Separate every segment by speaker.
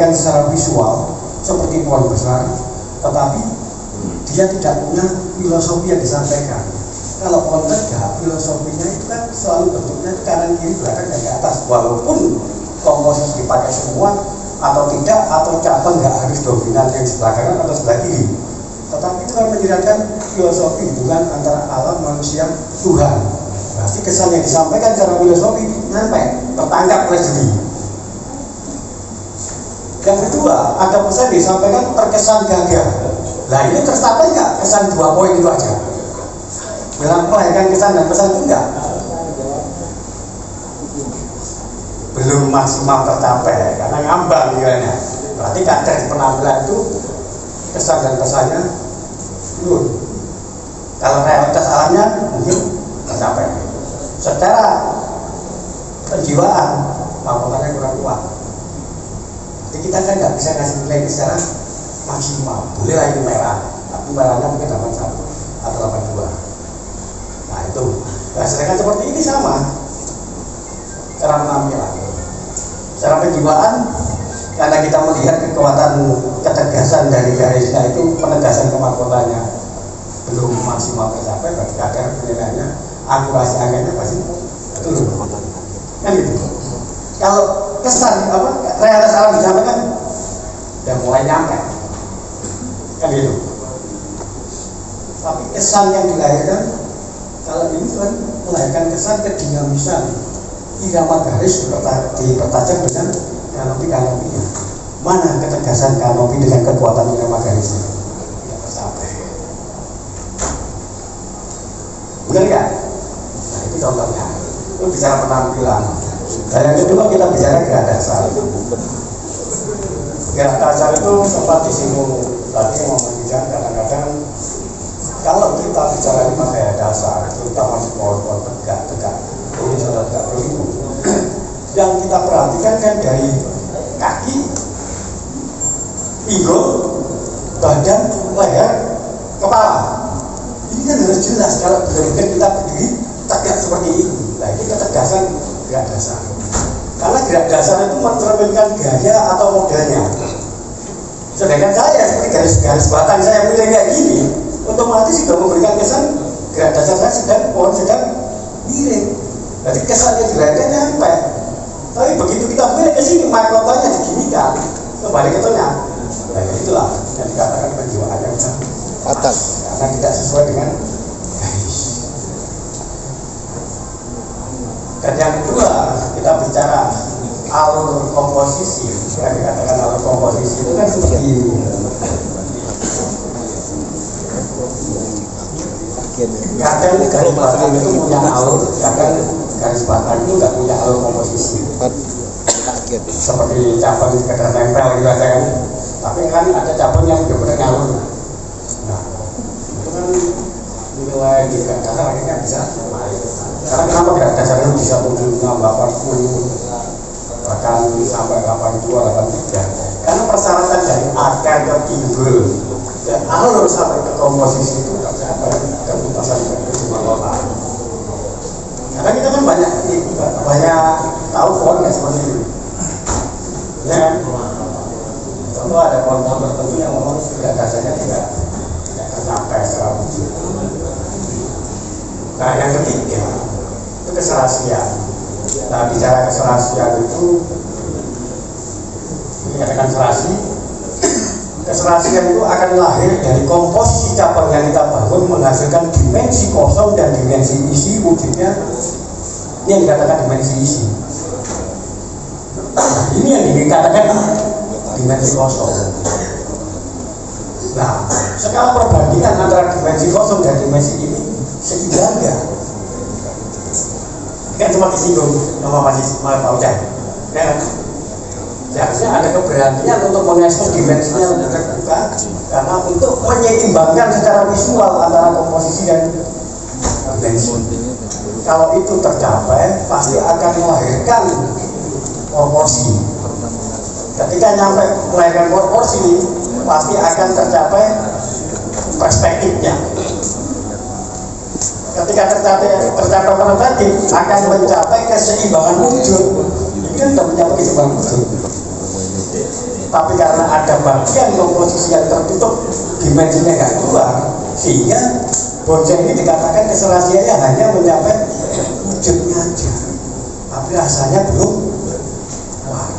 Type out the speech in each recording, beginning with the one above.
Speaker 1: menyajikan secara visual seperti pohon besar, tetapi dia tidak punya filosofi yang disampaikan. Kalau pohon tegak, filosofinya itu kan selalu bentuknya kanan kiri belakang dan ke atas, walaupun komposisi dipakai semua atau tidak, atau cabang nggak harus dominan yang sebelah kanan atau sebelah kiri, tetapi itu kan menjelaskan filosofi hubungan antara alam, manusia, Tuhan. Berarti kesan yang disampaikan secara filosofi nyampe, tertangkap oleh juri. Yang kedua, ada pesan disampaikan terkesan gagah. Nah ini tercapai nggak kesan 2 poin itu aja? Melahirkan kesan dan pesan itu enggak? Belum maksimal tercapai karena ngambang nilainya. Berarti kadar penampilan itu kesan dan pesannya turun. Kalau realitas alamnya mungkin tercapai. Secara penjiwaan mahkotannya kurang kuat. Jadi kita kan nggak bisa ngasih nilai secara maksimal. Boleh lah itu merah, tapi merahnya mungkin 81 atau 82. Nah itu, nah, sedangkan seperti ini sama cara penampilan, cara penjiwaan, karena kita melihat kekuatan ketegasan dari garisnya itu, penegasan kemahkotanya belum maksimal tercapai, berarti kadar penilaiannya, akurasi angkanya pasti turun, kan gitu. Kalau kesan realitas alam disampaikan, udah mulai nyampe, kan gitu. Tapi kesan yang dilahirkan, kalau ini kan melahirkan kesan kedinamisan, irama garis dipertajam dengan kanopi-kanopinya. Mana ketegasan kanopi dengan kekuatan irama garisnya? Tidak tercapai. Benar ya? Nah itu contohnya. Itu bicara penampilan. Dan yang kedua kita bicara gerak dasar. Gerak dasar itu sempat disinggung tadi mau menunjukkan kadang-kadang kalau kita bicara 5 gaya dasar, terutama di pohon-pohon tegak, ini sudah tegak berliku. Yang kita perhatikan kan dari kaki, pinggul, badan, leher, kepala. Ini kan harus jelas kalau benar-benar kita berdiri tegak seperti ini. Nah ini ketegasan gerak dasar. Karena gerak dasar itu mencerminkan gaya atau modelnya. Sedangkan saya seperti garis-garis batang saya punya kayak gini, otomatis sudah memberikan kesan gerak dasar saya pohon sedang miring. Jadi kesannya dilahirkan nyampe. Tapi begitu kita balik ke sini, mahkotanya diginikan, kembali ke tengah. Nah itulah yang dikatakan penjiwaan yang fatal, karena tidak sesuai dengan garis. Dan yang kedua, kita bicara alur komposisi. Yang dikatakan alur komposisi itu kan seperti kadang garis batang itu punya alur, kadang garis batang itu nggak punya alur komposisi. Seperti cabang sekedar nempel gitu aja kan. Tapi kan ada cabang yang benar-benar ngalur. Nah, itu kan nilai di gerak dasar akhirnya bisa naik. Karena kenapa gerak dasar itu bisa 76, 80, bahkan sampai 82, 83? Karena persyaratan dari akar ke pinggul dan alur sampai ke komposisi itu tercapai keputasan semua kota. Karena kita kan banyak tahu pohon yang seperti itu, ya kan? Contoh ada pohon-pohon tertentu yang memang gerak dasarnya tidak tercapai secara wujud. Nah yang ketiga itu keserasian. Nah bicara keserasian itu dikatakan serasi. Keserasian itu akan lahir dari komposisi cabang yang kita bangun menghasilkan dimensi kosong dan dimensi isi wujudnya. Ini yang dikatakan dimensi isi. Ini yang dikatakan dimensi kosong. Nah, skala perbandingan antara dimensi kosong dan dimensi ini seimbang enggak? Kan cuma disinggung sama Pak Ucai. Ya, seharusnya ada keberanian untuk mengekspos dimensinya lebih terbuka, karena untuk menyeimbangkan secara visual antara komposisi dan dimensi. Kalau itu tercapai, pasti akan melahirkan proporsi. Ketika nyampe melahirkan proporsi, pasti akan tercapai perspektifnya. Ketika tercapai perspektif, akan mencapai keseimbangan wujud. Ini kan sudah mencapai keseimbangan wujud. Tapi karena ada bagian komposisi yang tertutup, dimensinya nggak keluar, sehingga bonceng ini dikatakan keserasiannya hanya mencapai wujudnya aja, tapi rasanya belum keluar.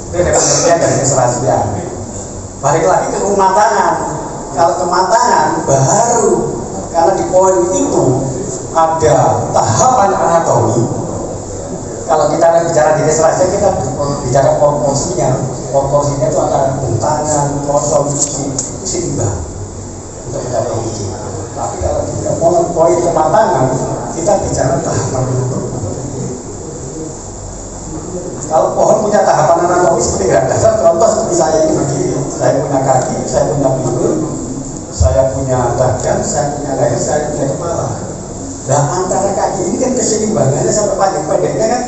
Speaker 1: Itu definisinya dari keserasian. Balik lagi ke kematangan. Kalau kematangan baru, karena di poin itu ada tahapan anatomi. Kalau kita bicara di keserasian, kita bicara proporsinya. Proporsinya itu antara bentangan, kosong, isi, seimbang untuk mencapai wujud. Tapi kalau kita poin kematangan, kita bicara tahapan anatomi. Kalau pohon punya tahapan anatomi seperti gerak dasar, contoh seperti saya ini begini. Saya punya kaki, saya punya pinggul, saya punya badan, saya punya leher, saya punya kepala. Nah, antara kaki ini kan keseimbangannya sampai pendek-pendeknya kan,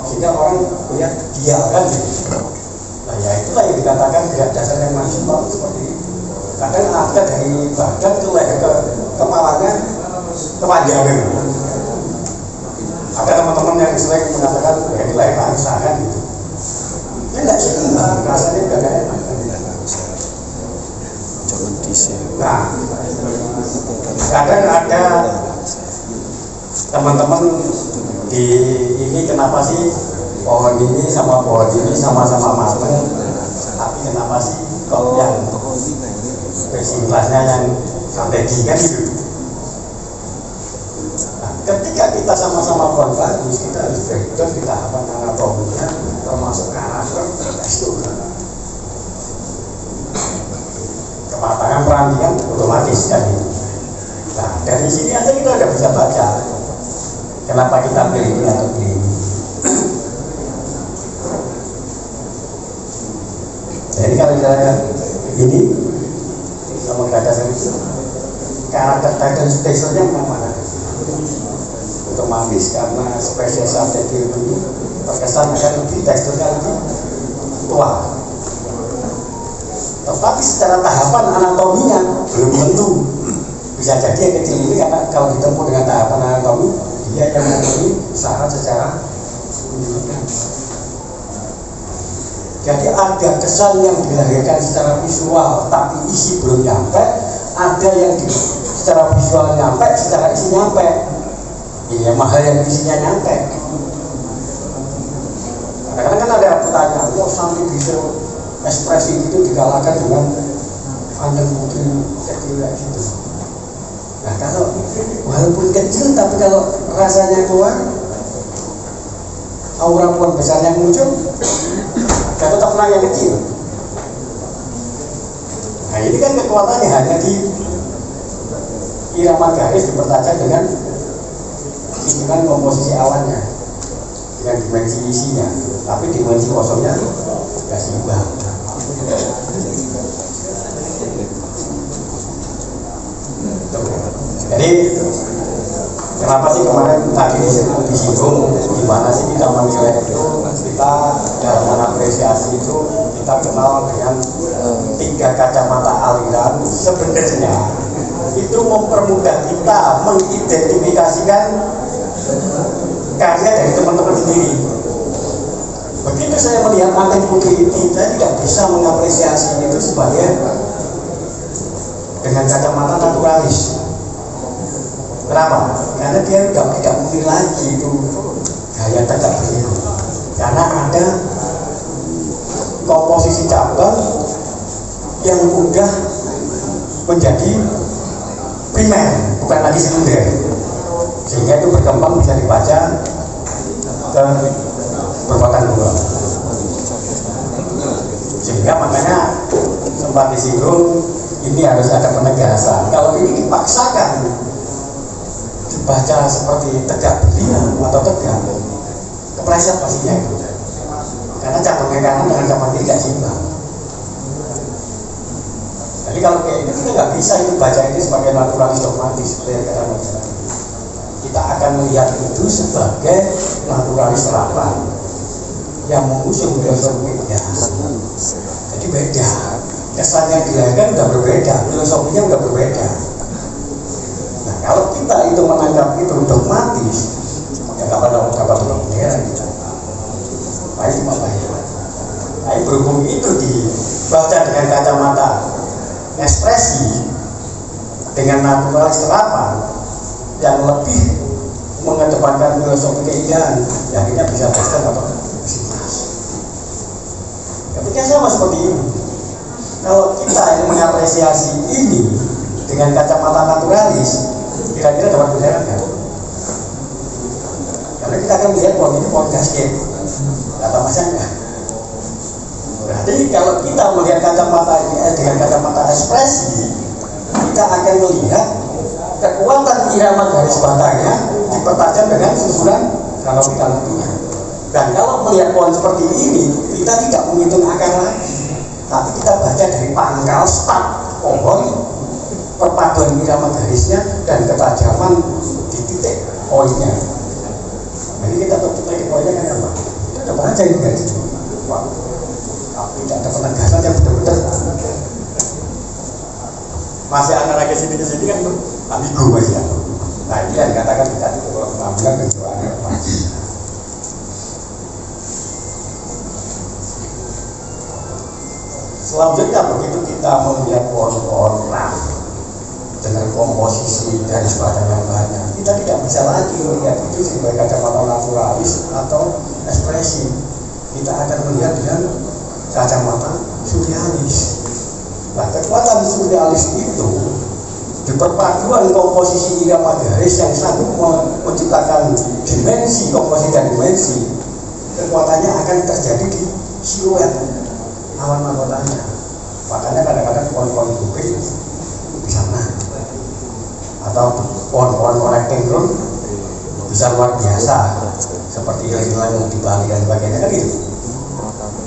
Speaker 1: sehingga orang punya dial kan gitu. Nah, ya itulah yang dikatakan gerak dasar yang maksimal seperti itu. Kadang ada dari badan ke leher ke kepalanya kepanjangan. Ada teman-teman yang sering mengatakan ya di leher angsa kan gitu. Ya nggak seimbang, rasanya juga nggak enak. Nah, kadang ada teman-teman di ini kenapa sih pohon ini sama pohon ini sama-sama matang, tapi kenapa sih kok yang spesifikasinya yang strategi kan gitu. Nah, ketika kita sama-sama pohon bagus, kita harus breakdown di tahapan anatominya, termasuk karakter tekstur. Kematangan perancingan otomatis kan ini. Nah, dari sini aja kita udah bisa baca kenapa kita pilih ini atau pilih ini. Jadi kalau misalnya ini sama gerakan itu karakter dan teksturnya mana? Otomatis karena spesies ATG ini terkesan akan lebih teksturnya lebih tua. Tetapi secara tahapan anatominya belum tentu. Bisa jadi yang kecil ini karena kalau ditempuh dengan tahapan anatomi, dia yang memenuhi syarat secara signifikan. Jadi ada kesan yang dilahirkan secara visual tapi isi belum nyampe, ada yang secara visual nyampe, secara isi nyampe. Iya, mahal yang isinya nyampe. Kadang-kadang kan ada pertanyaan, kok sampai bisa ekspresi itu dikalahkan dengan Kanjeng Putri kecil gitu. Nah, kalau walaupun kecil tapi kalau rasanya keluar, aura puan besarnya muncul, dan tetap menang yang kecil. Nah, ini kan kekuatannya hanya di irama garis dipertajam dengan hitungan komposisi awannya, dengan dimensi isinya, tapi dimensi kosongnya nggak seimbang. Jadi kenapa sih kemarin tadi disinggung gimana sih kita menilai itu? Kita dalam mengapresiasi itu kita kenal dengan 3 kacamata aliran. Sebenarnya itu mempermudah kita mengidentifikasikan karya dari teman-teman sendiri. Begitu saya melihat Kanjeng Putri ini, saya tidak bisa mengapresiasi itu sebagai dengan kacamata naturalis. Kenapa? Karena dia tidak mungkin lagi itu gaya tegak berdiri. Karena ada komposisi cabang yang mudah menjadi primer, bukan lagi sekunder. Sehingga itu berkembang bisa dibaca ke perbuatan dua. Sehingga makanya sempat disinggung ini harus ada penegasan. Kalau ini dipaksakan dibaca seperti tegak berdiri atau tegak, kepleset pastinya itu. Karena cabangnya kanan dengan cabang kiri tidak seimbang. Jadi kalau kayak ini kita nggak bisa itu baca ini sebagai naturalis dogmatis seperti yang kata Mas. Kita akan melihat itu sebagai naturalis terapan yang mengusung filosofi ya. Jadi beda. Kesan yang dilahirkan udah berbeda, filosofinya udah berbeda. Nah, kalau kita itu menangkap itu dogmatis, ya kapan bendera kita. Baik cuma baik. Tapi berhubung itu dibaca dengan kacamata ekspresi, dengan naturalis terapan yang lebih mengedepankan filosofi keindahan, ya akhirnya bisa Western atau psikis. Ketika sama seperti ini, kalau kita yang mengapresiasi ini dengan kacamata naturalis, kira-kira dapat beneran kan? Karena kita akan melihat pohon ini pohon gasket, kata masanya. Berarti kalau kita melihat kacamata ini dengan kacamata ekspresi, kita akan melihat kekuatan irama garis batangnya dipertajam dengan susunan kanopi-kanopinya. Dan kalau melihat pohon seperti ini, kita tidak menghitung akar lagi, tapi kita baca dari pangkal start pohon, perpaduan irama garisnya dan ketajaman di titik poinnya. Jadi kita titik poinnya kan apa? Kita udah pernah jadi garis. Wah, tapi tidak ada penegasan yang benar-benar masih antara ke sini kan ambigu masih ya. Nah ini yang dikatakan kita kalau pengambilan kejiwaannya pasti. Selanjutnya begitu kita melihat pohon-pohon ram dengan komposisi garis batang yang banyak, kita tidak bisa lagi melihat itu sebagai kacamata naturalis atau ekspresi. Kita akan melihat dengan kacamata surrealis. Nah, kekuatan surrealis itu di perpaduan komposisi irama garis yang sanggup menciptakan dimensi, komposisi dan dimensi, kekuatannya akan terjadi di siluet awan mahkotanya. Makanya kadang-kadang pohon-pohon bukit di sana atau pohon-pohon connecting room bisa luar biasa seperti ilang-ilang yang di Bali dan sebagainya kan gitu.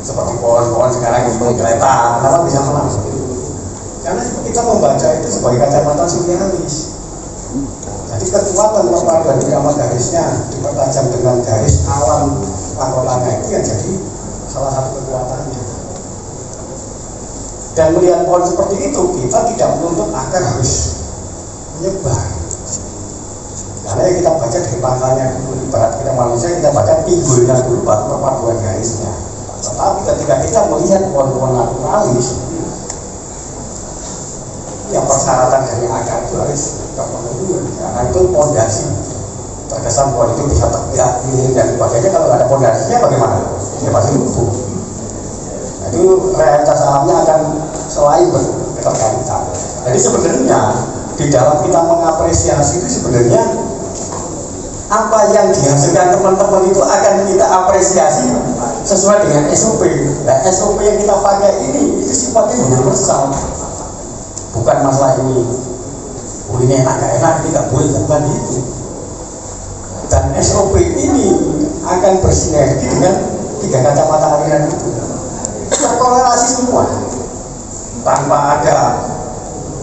Speaker 1: Seperti pohon-pohon sekarang yang kereta, kenapa bisa menang? Karena kita membaca itu sebagai kacamata surrealis. Jadi kekuatan perpaduan irama garisnya dipertajam dengan garis awan mahkotanya itu yang jadi salah satu kekuatannya. Dan melihat pohon seperti itu, kita tidak menuntut akar harus menyebar. Karena yang kita baca dari pangkalnya dulu, ibarat kita manusia, kita baca pinggulnya dulu baru perpaduan garisnya. Tetapi ketika kita melihat pohon-pohon naturalis, yang persyaratan dari akar itu harus terpenuhi, karena itu pondasi. Terkesan pohon itu bisa tegak, miring dan sebagainya. Kalau nggak ada pondasinya bagaimana? Ya pasti lumpuh. Nah, itu realitas alamnya akan selain berkaitan. Jadi sebenarnya di dalam kita mengapresiasi itu sebenarnya apa yang dihasilkan teman-teman itu akan kita apresiasi sesuai dengan SOP. Nah, SOP yang kita pakai ini itu sifatnya universal. Bukan masalah ini, ini enak gak enak, tidak boleh, bukan itu. Dan SOP ini akan bersinergi dengan tiga kacamata aliran itu, terkorelasi semua, tanpa ada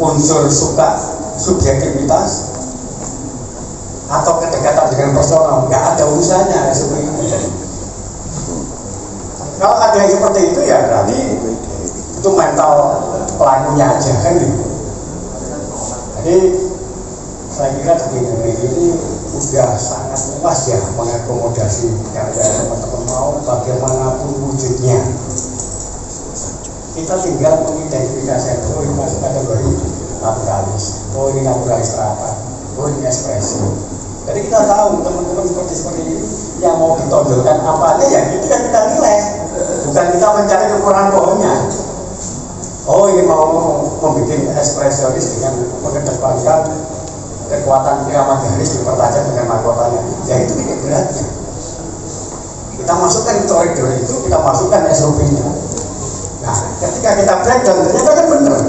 Speaker 1: unsur suka subjektivitas atau kedekatan dengan personal, nggak ada urusannya SOP ini. Kalau ada yang seperti itu ya berarti itu mental pelakunya aja kan gitu. Jadi saya kira di negeri ini sudah sangat luas ya mengakomodasi karya teman-teman mau bagaimanapun wujudnya. Kita tinggal mengidentifikasi, oh ini masuk kategori naturalis, oh ini naturalis terapan, oh ini ekspresi. Jadi kita tahu teman-teman seperti ini yang mau ditonjolkan apanya ya itu yang kita nilai, bukan kita mencari kekurangan pohonnya. Oh ini mau membuat ekspresionis dengan mengedepankan kekuatan irama garis dipertajam dengan mahkotanya, ya itu titik beratnya. Kita masukkan koridor itu, kita masukkan SOP-nya. Nah, ketika kita breakdown ternyata kan benar.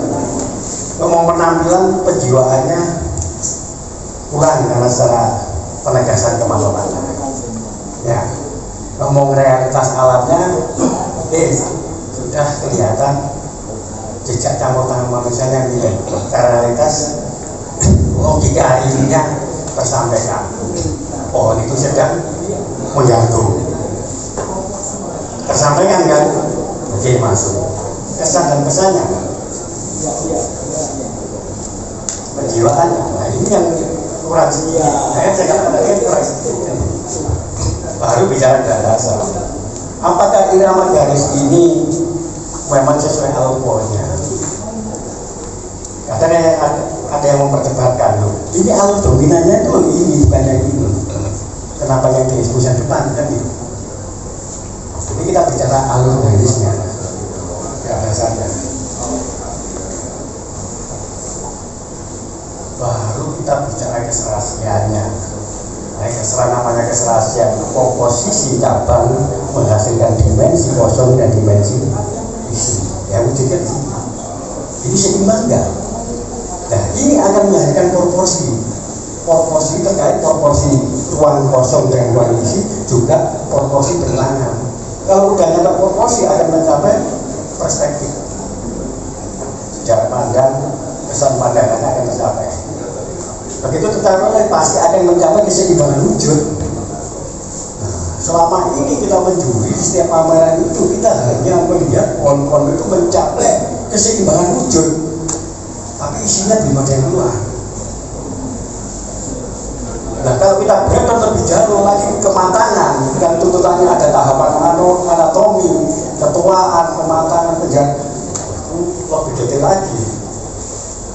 Speaker 1: Ngomong penampilan penjiwaannya kurang karena secara penegasan kemahkotaan. Ya, ngomong realitas alamnya, sudah kelihatan jejak campur tangan manusia yang nilai realitas logika ininya tersampaikan. Pohon itu sedang menjatuh, tersampaikan kan? Oke, masuk kesan dan pesannya, penjiwaannya. Nah ini yang kurang sedikit. Saya katakan tadi kurang sedikit. Baru bicara bahasa. Apakah irama garis ini memang sesuai alur pohonnya. Kadang ada yang memperdebatkan loh, ini alur dominannya tuh ini bukan yang ini. Kenapa yang di ekspos depan kan gitu? Jadi kita bicara alur garisnya, ya ada saja. Baru kita bicara keserasiannya. Nah, namanya keserasian, komposisi cabang menghasilkan dimensi kosong dan dimensi isi. Ya wujudnya ini seimbang enggak? Nah ini akan menghasilkan proporsi terkait proporsi ruang kosong dan ruang isi, juga proporsi bilangan. Kalau udah nyampe proporsi akan mencapai perspektif, jarak pandang, kesan pandangannya akan tercapai. Begitu tercapai pasti akan mencapai keseimbangan wujud. Nah, selama ini kita menjuri di setiap pameran itu kita hanya melihat pohon-pohon itu mencapai keseimbangan wujud, tapi isinya belum ada yang keluar. Nah kalau kita berangkat lebih jauh lagi kematangan, yang tuntutannya ada tahapan anatomi, ketuaan, kematangan, penjagaan, lebih detail lagi.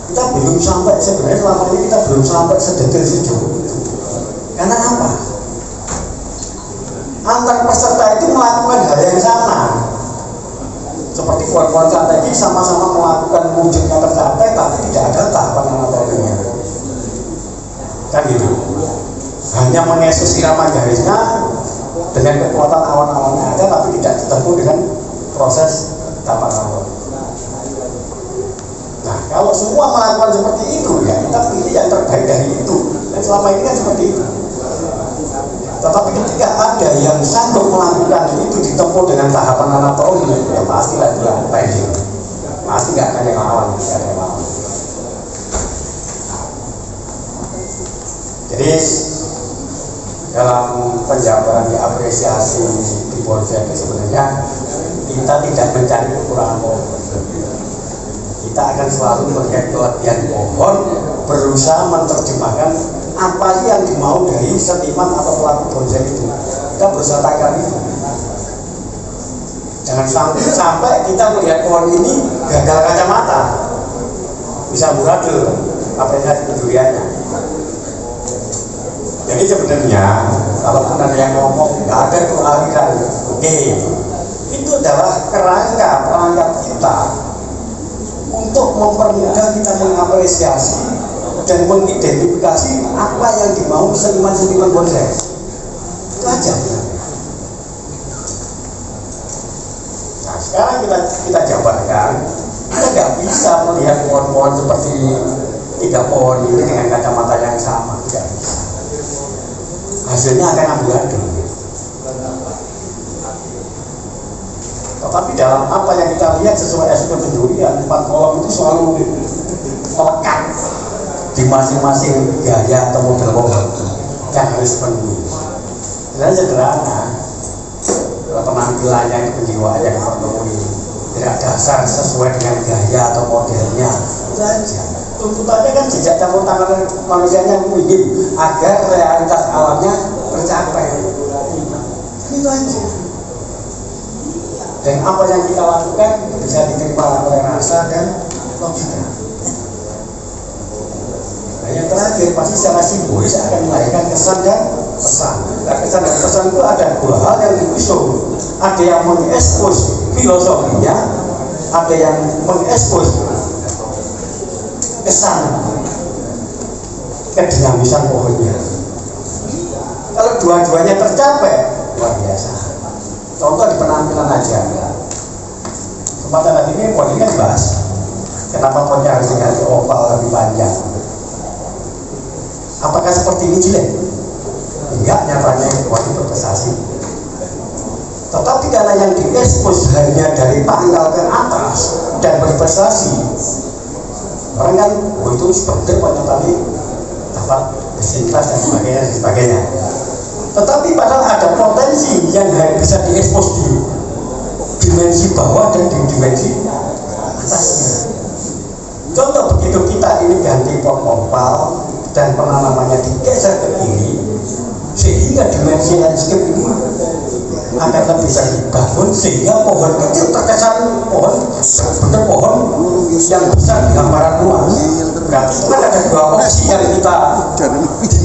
Speaker 1: Kita belum sampai, sebenarnya selama ini kita belum sampai sedetail sejauh itu. Karena apa? Antar peserta itu melakukan hal yang sama. Seperti pohon-pohon strategi sama-sama melakukan wujudnya tercapai, tapi tidak ada tahapan anatominya. Kan gitu. Hanya mengeksekusi irama garisnya dengan kekuatan awan-awannya ada, tapi tidak ditempuh dengan proses tahapan anatomi. Nah, kalau semua melakukan seperti itu, ya kita pilih yang terbaik dari itu. Dan selama ini kan seperti itu. Tetapi ketika ada yang sanggup melakukan itu ditempuh dengan tahapan anatomi, ya pastilah itu yang pending. Pasti nggak akan yang lawan, nggak ada yang lawan. Jadi dalam penjabaran diapresiasi di Polsek sebenarnya kita tidak mencari kekurangan pohon. Kita akan selalu melihat kelebihan pohon, berusaha menerjemahkan apa sih yang dimau dari seniman atau pelaku bonsai itu. Kita berusaha takar itu. Jangan sampai kita melihat pohon ini gagal kacamata, bisa muradul apresiasi penduriannya. Jadi sebenarnya kalau ada yang ngomong nggak ada tuh aliran, oke, itu adalah kerangka kita untuk mempermudah kita mengapresiasi dan mengidentifikasi apa yang dimau seniman-seniman bonsai. Itu aja. Nah sekarang kita jabarkan, kita nggak bisa melihat pohon-pohon seperti 3 pohon ini dengan kacamata yang sama, tidak bisa. Hasilnya akan amburadul. Tetapi dalam apa yang kita lihat sesuai SOP pendurian, 4 kolom itu selalu melekat di masing-masing gaya atau model pohon yang harus dipenuhi. Dan sederhana, penampilannya, kejiwaan yang terpenuhi, tidak dasar sesuai dengan gaya atau modelnya, itu aja. Tuntutannya kan jejak campur tangan manusianya minim agar realitas alamnya tercapai. Itu aja. Dan apa yang kita lakukan bisa diterima oleh rasa dan logika. Nah, yang terakhir pasti secara simbolis akan melahirkan kesan dan pesan. Nah, kesan dan pesan itu ada 2 hal yang diusung. Ada yang mengekspos filosofinya, ada yang mengekspos kesan kedinamisan pohonnya. Kalau dua-duanya tercapai, luar biasa. Contoh di penampilan aja. Kesempatan hari ini pohon ini kan bahas kenapa pohonnya harus diganti oval lebih panjang. Apakah seperti ini jelek? Enggak, nyatanya pohon itu berprestasi. Tetapi karena yang diekspos hanya dari pangkal ke atas dan berprestasi, orang kan, oh itu seperti banyak tadi dapat kesintas dan sebagainya. Tetapi padahal ada potensi yang bisa diekspos di dimensi bawah dan di dimensi atasnya. Contoh begitu kita ini ganti pot oval dan penanamannya digeser ke kiri, sehingga Sehingga dimensi landscape ini akan lebih terbangun sehingga pohon kecil terkesan pohon seperti pohon yang besar di gambaran luas. Berarti itu kan ada dua opsi yang kita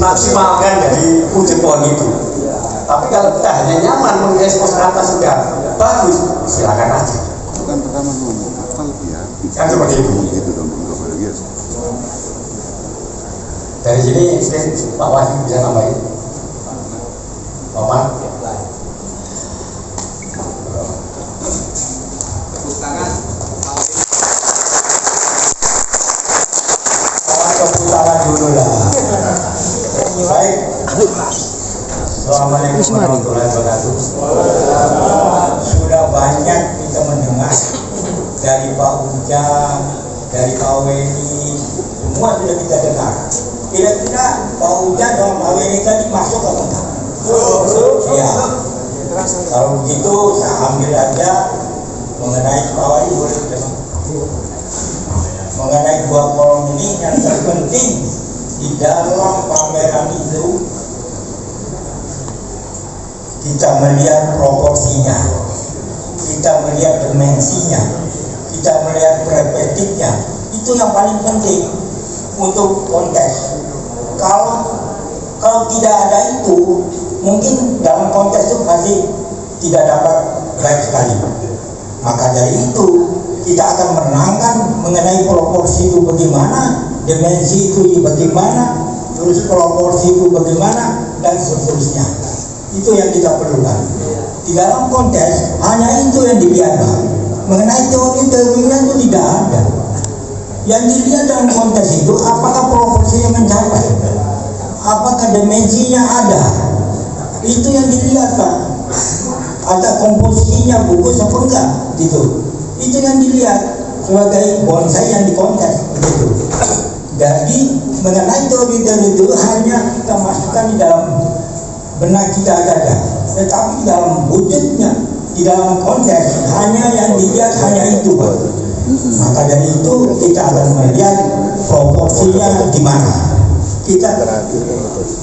Speaker 1: maksimalkan dari wujud pohon itu. Tapi kalau kita hanya nyaman mengekspos atas sudah bagus, silakan aja.
Speaker 2: Bukan pertama ngomong, apa lebih ya?
Speaker 1: Kan seperti itu. Dari sini Pak Wahyu bisa nambahin. Bapak.
Speaker 3: Tepuk tangan.
Speaker 1: Tepuk tangan dulu lah. Baik. Assalamualaikum warahmatullahi wabarakatuh. Sudah banyak kita mendengar dari Pak Ujang, dari Pak Weni, semua sudah kita dengar. Kira-kira Pak Ujang dan Pak Weni tadi masuk atau enggak? Iya. Kalau begitu saya ambil aja mengenai Pak Wali boleh mengenai dua kolom ini yang terpenting di dalam pameran itu. Kita melihat proporsinya, kita melihat dimensinya, kita melihat perspektifnya. Itu yang paling penting untuk konteks. Kalau tidak ada itu, mungkin dalam konteks itu pasti tidak dapat baik sekali. Maka dari itu kita akan menerangkan mengenai proporsi itu bagaimana, dimensi itu bagaimana, terus proporsi itu bagaimana, dan seterusnya. Itu yang kita perlukan. Di dalam konteks hanya itu yang dilihat, Pak. Mengenai teori-teorinya itu tidak ada. Yang dilihat dalam konteks itu apakah proporsinya mencapai, apakah dimensinya ada. Itu yang dilihat, Pak. Ada komposisinya bagus apa enggak, gitu. Itu yang dilihat sebagai bonsai yang dikonteks, gitu. Jadi mengenai teori-teori itu hanya kita masukkan di dalam benak kita saja, tetapi di dalam wujudnya, di dalam konteks hanya yang dilihat hanya itu, Pak. Maka dari itu kita akan melihat proporsinya di mana. Kita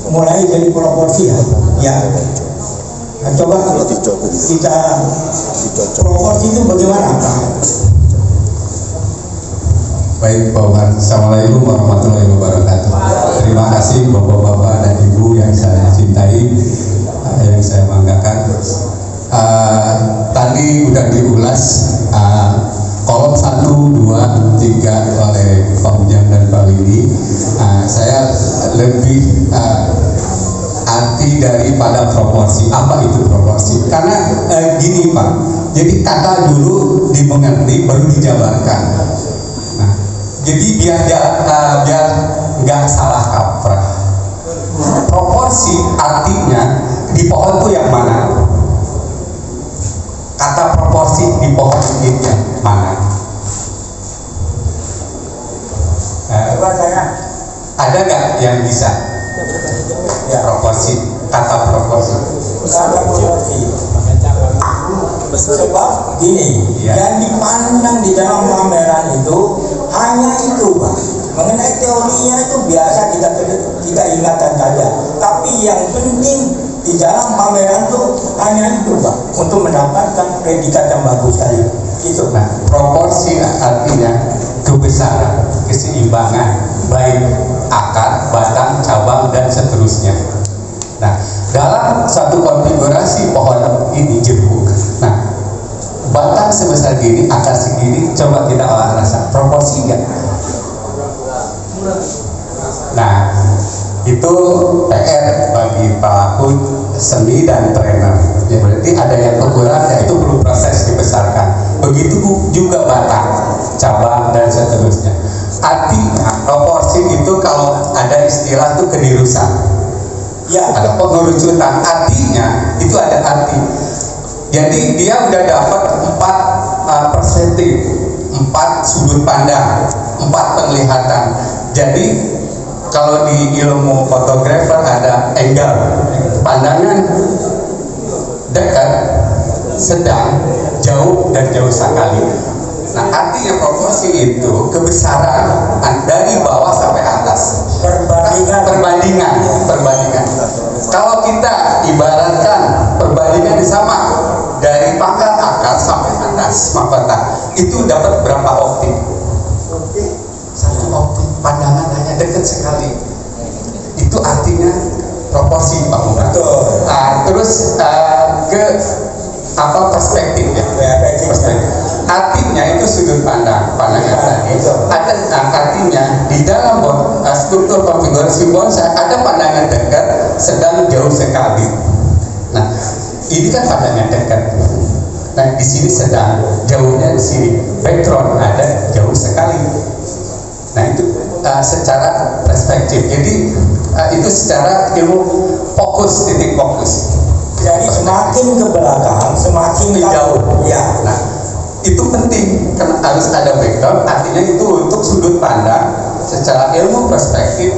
Speaker 1: mulai dari proporsi ya. Nah, coba kita proporsi itu bagaimana, Pak?
Speaker 4: Baik, Bapak. Assalamualaikum warahmatullahi wabarakatuh. Terima kasih Bapak-bapak dan Ibu yang saya cintai, yang saya banggakan. Tadi udah diulas kolom 1, 2, 3 oleh Pak Ujang dan Pak Windy. Saya lebih arti daripada proporsi. Apa itu proporsi? Karena gini, Pak. Jadi kata dulu dimengerti baru dijabarkan. Jadi biar nggak salah kaprah. Proporsi artinya di pohon itu yang mana? Kata proporsi di pohon itu yang mana? Ada nggak yang bisa? Ya, proporsi. Kata proporsi.
Speaker 1: Kata proporsi. Sebab gini, yang dipandang di dalam pameran itu hanya itu, Pak. Mengenai teorinya itu biasa kita ingatkan saja. Tapi yang penting di dalam pameran itu hanya itu, Pak, untuk mendapatkan predikat yang bagus sekali. Itu.
Speaker 4: Nah, proporsi artinya kebesaran, keseimbangan, baik akar, batang, cabang, dan seterusnya. Nah, dalam satu konfigurasi pohon ini jeruk. Nah, batang sebesar gini, akar segini, coba kita rasa proporsi enggak? Nah, itu PR bagi pelaku seni dan trainer. Ya, berarti ada yang kurang, yaitu perlu proses dibesarkan. Begitu juga batang, cabang, dan seterusnya. Artinya proporsi itu kalau ada istilah itu kenirusan. Ya, ada pengerucutan. Artinya itu ada arti. Jadi dia udah dapat 4 perspektif, 4 sudut pandang, 4 penglihatan. Jadi kalau di ilmu fotografer ada angle, pandangan dekat, sedang, jauh, dan jauh sekali. Nah, artinya proporsi itu kebesaran dari bawah sampai atas. Perbandingan. Kalau kita itu dapat berapa optik? Satu optik, pandangan hanya dekat sekali. Itu artinya proporsi Pak Muhammad. Terus ke perspektif ya? Perspektif. Artinya itu sudut pandangan tadi. Artinya di dalam struktur konfigurasi bonsai ada pandangan dekat, sedang jauh sekali. Nah, ini kan pandangan dekat. Nah, di sini sedang, jauhnya di sini. Background ada jauh sekali. Nah, itu secara perspektif. Jadi itu secara ilmu fokus, titik fokus.
Speaker 3: Jadi semakin ke belakang, semakin
Speaker 4: jauh.
Speaker 3: Ya.
Speaker 4: Nah, itu penting karena harus ada background. Artinya itu untuk sudut pandang secara ilmu perspektif,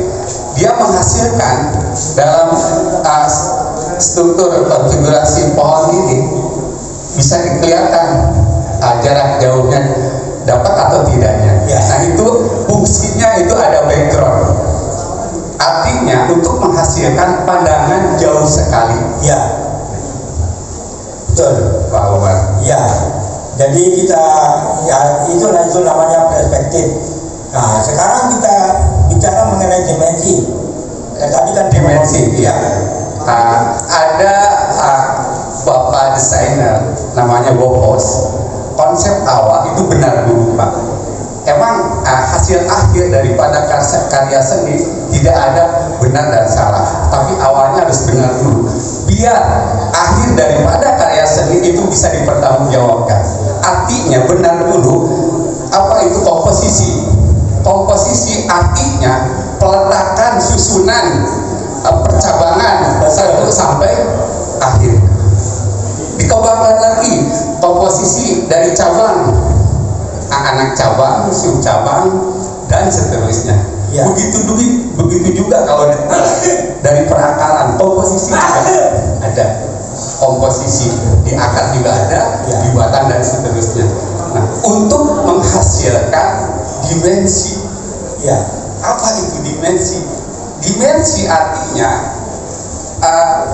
Speaker 4: dia menghasilkan dalam struktur konfigurasi pohon ini bisa kelihatan jarak jauhnya dapat atau tidaknya. Nah, itu fungsinya itu ada background. Artinya untuk menghasilkan pandangan jauh sekali.
Speaker 3: Ya, betul
Speaker 4: Pak Umar.
Speaker 3: Ya, jadi kita itu namanya perspektif. Nah, sekarang kita bicara mengenai dimensi. Tadi kan
Speaker 4: dimensi, ya. Ada Bapak desainer namanya Bopos. Konsep awal itu benar dulu Pak. Emang hasil akhir daripada karya seni tidak ada benar dan salah, tapi awalnya harus benar dulu. Biar akhir daripada karya seni itu bisa dipertanggungjawabkan. Artinya benar dulu. Apa itu komposisi? Komposisi artinya peletakan susunan percabangan satu sampai akhir. Dikembangkan lagi komposisi dari cabang, anak cabang, sub cabang, dan seterusnya.
Speaker 3: Ya.
Speaker 4: Begitu juga kalau dari perakaran komposisi juga ada. Komposisi di akar juga ada, di batang dan seterusnya. Nah, untuk menghasilkan dimensi,
Speaker 3: ya,
Speaker 4: apa itu dimensi? Dimensi artinya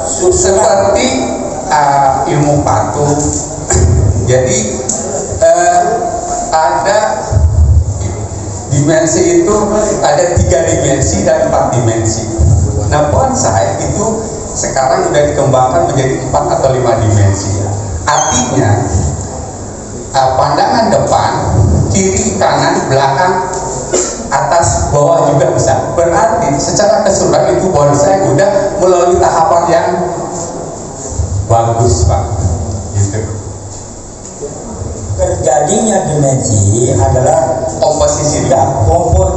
Speaker 4: seperti ilmu patung. Jadi ada dimensi itu ada 3 dimensi dan 4 dimensi. Nah, bonsai itu sekarang sudah dikembangkan menjadi 4 atau 5 dimensi. Artinya pandangan depan, kiri, kanan, belakang, atas, bawah juga bisa. Berarti secara keseluruhan itu bonsai udah melalui tahapan yang bagus Pak. Gitu.
Speaker 3: Terjadinya dimensi adalah
Speaker 4: Komposisi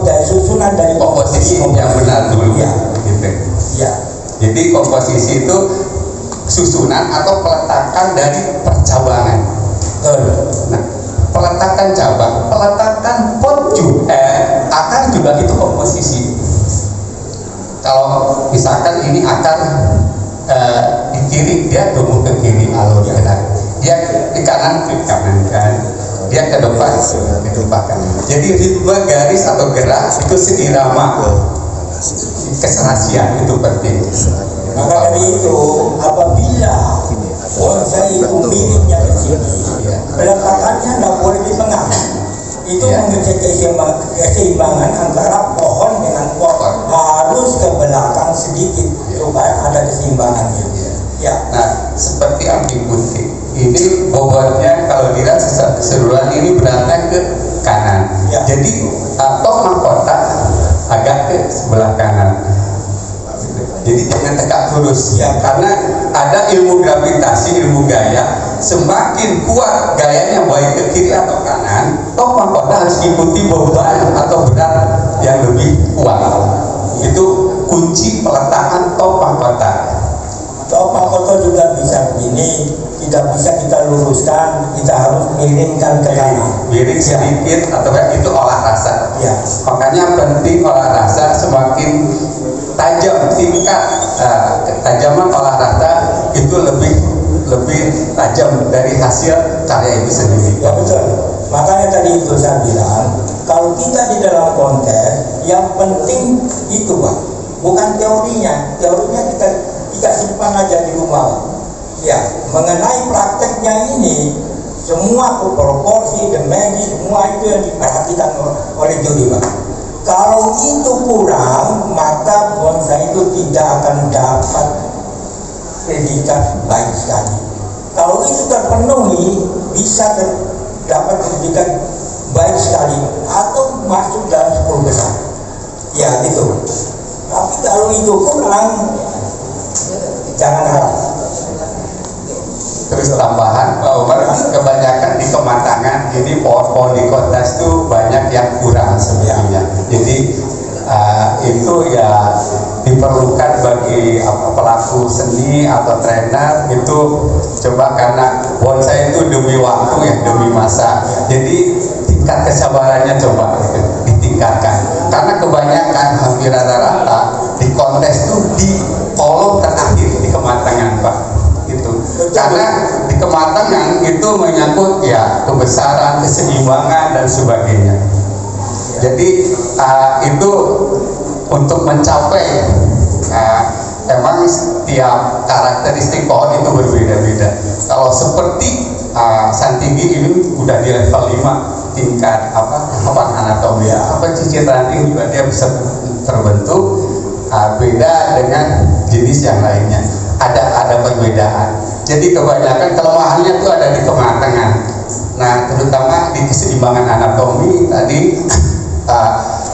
Speaker 3: dari susunan dari
Speaker 4: komposisi yang benar dulu.
Speaker 3: Ya.
Speaker 4: Gitu.
Speaker 3: Ya.
Speaker 4: Jadi komposisi itu susunan atau peletakan dari percabangan. Nah, peletakan cabang, peletakan pot akar juga itu komposisi. Kalau misalkan ini akar di kiri, dia tumbuh ke kiri alur jalan. Dia di kanan ke kanan kan. Dia ke depan ke depan. Jadi ritme garis atau gerak itu seirama keserasian itu penting.
Speaker 3: Maka dari itu apabila bonsai itu miringnya ke sini, peletakannya tidak boleh di tengah. Itu mengecek keseimbangan antara pohon dengan pohon, harus ke belakang sedikit supaya ada keseimbangannya. Ya.
Speaker 4: Nah, seperti ambil gunting. Ini bobotnya kalau dilihat secara keseluruhan ini beratnya ke kanan.
Speaker 3: Ya.
Speaker 4: Jadi toh mahkota agak ke sebelah kanan. Jadi jangan tegak lurus ya, karena ada ilmu gravitasi, ilmu gaya. Semakin kuat gayanya baik ke kiri atau kanan, toh mahkota harus ikuti beban atau berat yang lebih kuat. Itu kunci peletakan top mahkota.
Speaker 3: Top mahkota juga bisa begini, tidak bisa kita luruskan, kita harus miringkan ke kanan.
Speaker 4: Miring sedikit atau itu olah rasa.
Speaker 3: Ya.
Speaker 4: Makanya penting olah rasa, semakin tajam tingkat ketajaman olah rasa itu lebih tajam dari hasil karya itu sendiri.
Speaker 3: Ya betul. Makanya tadi itu saya bilang, kalau kita di dalam kontes, yang penting itu Pak, bukan teorinya. Teorinya kita simpan aja di rumah. Ya, mengenai prakteknya ini, Semua proporsi, dimensi, semua itu yang diperhatikan oleh juri, Pak. Kalau itu kurang, maka bonsai itu tidak akan dapat predikat baik sekali. Kalau itu terpenuhi, bisa dapat predikat baik sekali atau masuk dalam 10 besar. Ya gitu. Tapi kalau itu kurang, jangan harap.
Speaker 4: Terus tambahan, Pak Umar, kebanyakan di kematangan ini pohon-pohon di kontes itu banyak yang kurang sebenarnya. Jadi itu ya diperlukan bagi pelaku seni atau trainer itu coba, karena bonsai itu demi waktu ya, demi masa. Jadi tingkat kesabarannya coba ditingkatkan. Karena kebanyakan hampir rata-rata di kontes itu di kolom terakhir di kematangan, Pak. Karena di kematangan itu menyangkut ya kebesaran, keseimbangan dan sebagainya. Jadi itu untuk mencapai emang setiap karakteristik pohon itu berbeda-beda. Kalau seperti Santigi ini udah di level 5 tingkat tahapan anatomi, cicit ranting juga dia bisa terbentuk. Beda dengan jenis yang lainnya. Ada perbedaan. Jadi kebanyakan kelemahannya itu ada di kematangan. Nah, terutama di keseimbangan anatomi tadi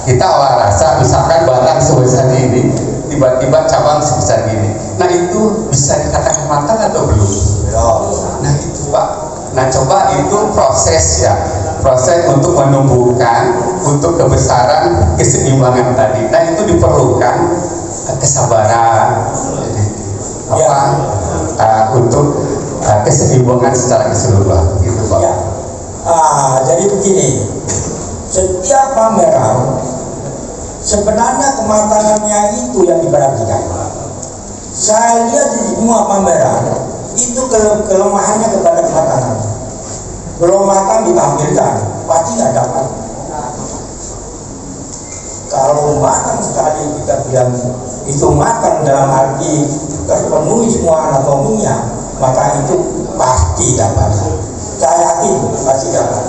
Speaker 4: kita olah rasa, misalkan batang sebesar ini, tiba-tiba cabang sebesar ini. Nah, itu bisa dikatakan matang atau belum? Nah, itu Pak. Nah, coba itu proses ya. Proses untuk menumbuhkan, untuk kebesaran, keseimbangan tadi. Nah, itu diperlukan kesabaran. Untuk keseimbangan secara keseluruhan itu, Pak.
Speaker 3: Ya. Jadi begini, setiap pameran sebenarnya kematangannya itu yang diperhatikan. Saya lihat di semua pameran itu kelemahannya kepada kematangan. Belum matang ditampilkan, pasti nggak dapat. Kalau matang sekali kita bilang itu matang dalam arti terpenuhi semua anatominya, maka itu pasti dapat. Saya yakin pasti dapat.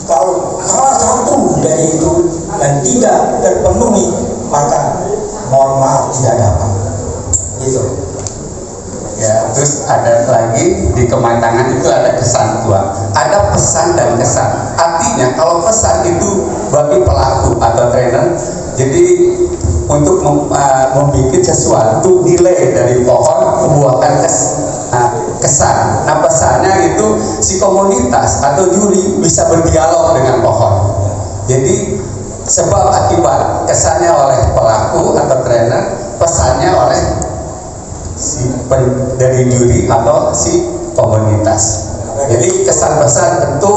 Speaker 3: Kalau salah satu dari itu dan tidak terpenuhi, maka mohon maaf tidak dapat. Gitu.
Speaker 4: Ya, terus ada lagi di kematangan itu ada kesan tua, ada pesan dan kesan. Artinya kalau pesan itu bagi pelaku atau trainer, jadi untuk membuat sesuatu nilai dari pohon membuahkan kesan. Nah, pesannya itu si komunitas atau juri bisa berdialog dengan pohon. Jadi sebab akibat kesannya oleh pelaku atau trainer, pesannya oleh dari juri atau si komunitas. Jadi kesan pesan tentu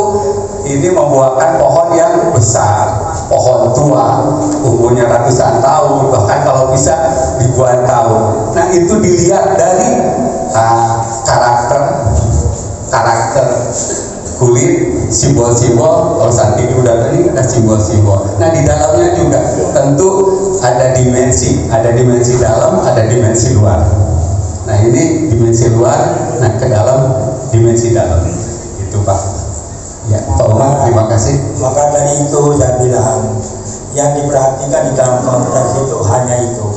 Speaker 4: ini membuahkan pohon yang besar, pohon tua, umurnya ratusan tahun, bahkan kalau bisa ribuan tahun. Nah, itu dilihat dari karakter kulit, simbol-simbol. Kalau Santigi udah tadi ada simbol-simbol. Nah, di dalamnya juga tentu ada dimensi dalam, ada dimensi luar. Nah, ini dimensi luar, nah ke dalam dimensi dalam. Itu Pak. Ya, Pak Umar, terima kasih.
Speaker 3: Maka dari itu saya bilang yang diperhatikan di dalam konteks itu hanya itu,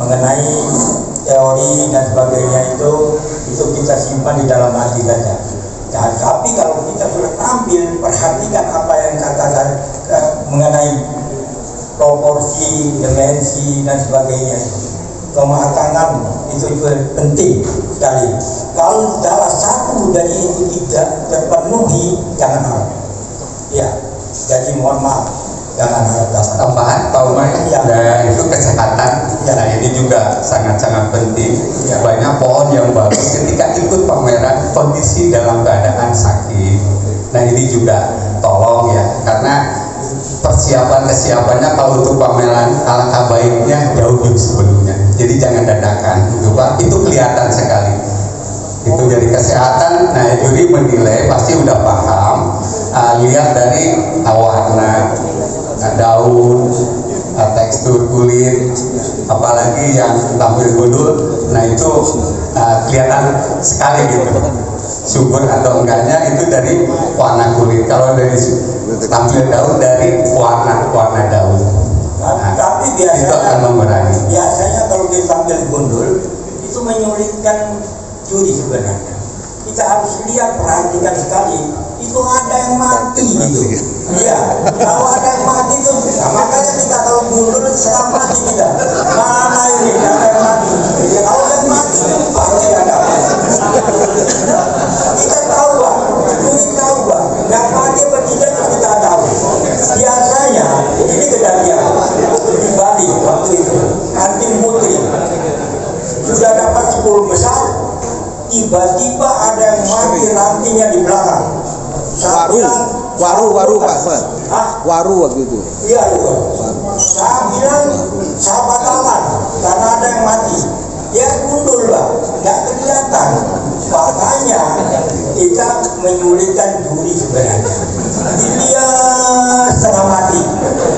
Speaker 3: mengenai teori dan sebagainya itu kita simpan di dalam hati saja. Nah, tapi kalau kita sudah tampil, perhatikan apa yang katakan mengenai proporsi, dimensi dan sebagainya. Kematangan itu penting sekali. Kalau salah satu dari itu tidak terpenuhi, jangan harap. Ya, jadi mohon maaf, jangan harap.
Speaker 4: Tambahan Pak Umar,
Speaker 3: ya.
Speaker 4: Nah, itu kesehatan.
Speaker 3: Ya.
Speaker 4: Nah, ini juga sangat-sangat penting.
Speaker 3: Ya.
Speaker 4: Banyak pohon yang bagus ketika ikut pameran kondisi dalam keadaan sakit. Nah, ini juga tolong ya, karena kesiapannya kalau untuk pameran alangkah baiknya jauh sebelumnya. Jadi jangan dadakan, gitu Pak. Itu kelihatan sekali. Itu dari kesehatan. Nah, juri menilai pasti udah paham. Lihat dari warna, daun, tekstur kulit, apalagi yang tampil gundul. Nah, itu kelihatan sekali gitu. subur atau enggaknya itu dari warna kulit. Kalau dari tampil daun dari warna daun.
Speaker 3: Tapi
Speaker 4: itu akan mengurangi.
Speaker 3: biasanya kalau dipanggil gundul itu menyulitkan juri sebenarnya. Kita harus lihat, perhatikan sekali, itu ada yang mati gitu. Iya, kalau ada yang mati itu, nah, makanya kita kalau gundul setengah mati tidak. Mana ini ada yang mati? Ya, kalau yang mati pasti ada. Kita tahu Pak, juri tahu Pak, yang mati apa tidak kita tahu. Biasanya ini kejadian di Bali waktu itu, Anting Putri sudah dapat 10 besar, tiba-tiba ada yang mati rantingnya di belakang.
Speaker 2: Waru Pak.
Speaker 3: Hah?
Speaker 2: Waru waktu itu.
Speaker 3: Iya. Saya bilang sahabat tangan karena ada yang mati. Dia gundul Pak, nggak kelihatan. Makanya kita menyulitkan juri sebenarnya. Dilihat setengah mati,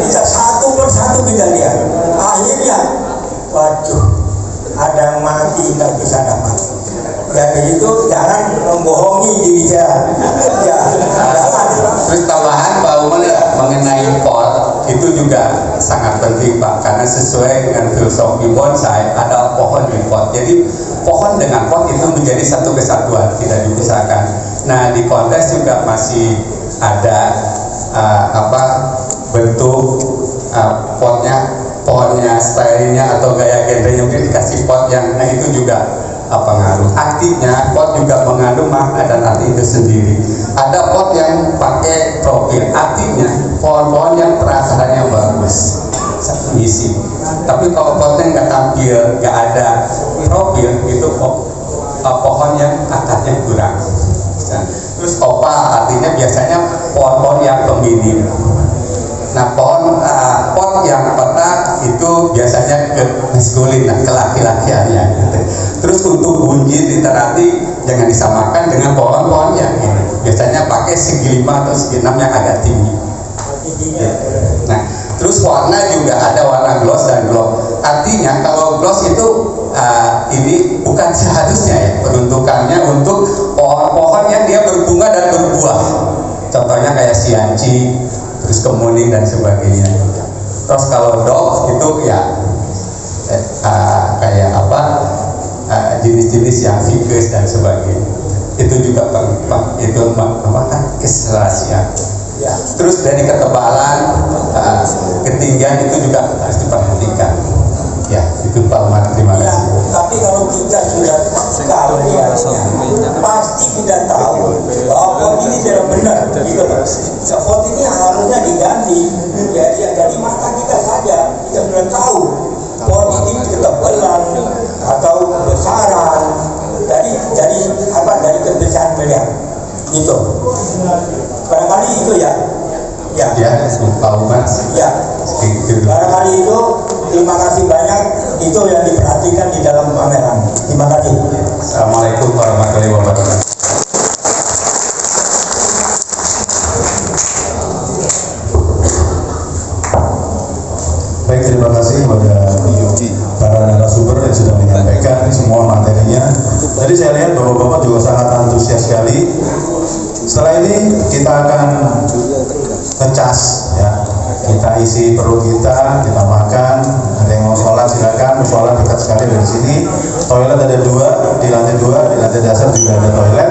Speaker 3: kita satu persatu kita lihat. Akhirnya, waduh, ada yang mati nggak bisa dapat. Jadi itu jangan membohongi diri saya. Ya, jangan.
Speaker 4: Terus tambahan Pak Umar mengenai pot itu juga sangat penting Pak, karena sesuai dengan filosofi bonsai ada pohon di pot. Jadi pohon dengan pot itu menjadi satu kesatuan, tidak dipisahkan. Nah di kontes juga masih ada bentuk pohonnya, stylenya atau gaya genrenya mungkin dikasih pot yang, nah itu juga pengaruh. Artinya pot juga mengandung makna dan arti itu sendiri. Ada pot yang pakai profil, artinya pohon-pohon yang perasaannya bagus, mengisi. Tapi kalau potnya nggak tampil, nggak ada profil, itu pohon yang akarnya kurang. Nah, terus opa artinya biasanya pohon-pohon yang peminim. Nah pot yang petak itu biasanya ke maskulin, ke laki-lakiannya gitu. Terus untuk buncit literati jangan disamakan dengan pohon-pohon yang ini. Biasanya pakai segi 5 atau segi 6 yang agak tinggi. Ya. Nah, terus warna juga ada warna gloss dan glow. Artinya kalau gloss itu ini bukan seharusnya ya peruntukannya untuk pohon-pohon yang dia berbunga dan berbuah. Contohnya kayak sianci, terus kemuning dan sebagainya. Terus kalau dog itu ya kayak jenis-jenis yang ficus dan sebagainya. Itu juga itu keserasian. Ya. Terus dari ketebalan, ketinggian itu juga harus diperhatikan. Ya, itu Pak Umar, terima kasih.
Speaker 3: Tapi kalau kita sudah peka melihatnya, pasti kita tahu bahwa pot ini tidak benar. Gitu loh. Pot ini harusnya diganti. Jadi mata kita saja kita sudah tahu pot ini ketebalan atau kebesaran. Dari kebesaran melihat. Gitu. Barangkali itu ya. Ya,
Speaker 4: Pak Umar.
Speaker 3: Ya. Barangkali itu. Terima kasih banyak, itu yang diperhatikan di dalam pameran. Terima kasih.
Speaker 4: Assalamualaikum warahmatullahi wabarakatuh.
Speaker 5: Baik, terima kasih kepada para narasumber yang sudah menyampaikan semua materinya. Tadi saya lihat bapak-bapak juga sangat antusias sekali. Setelah ini kita akan ngecas ya. Kita isi perut kita makan. Ada yang mau sholat silakan, sholat dekat sekali dari sini. Toilet ada 2, di lantai 2, di lantai dasar juga ada toilet.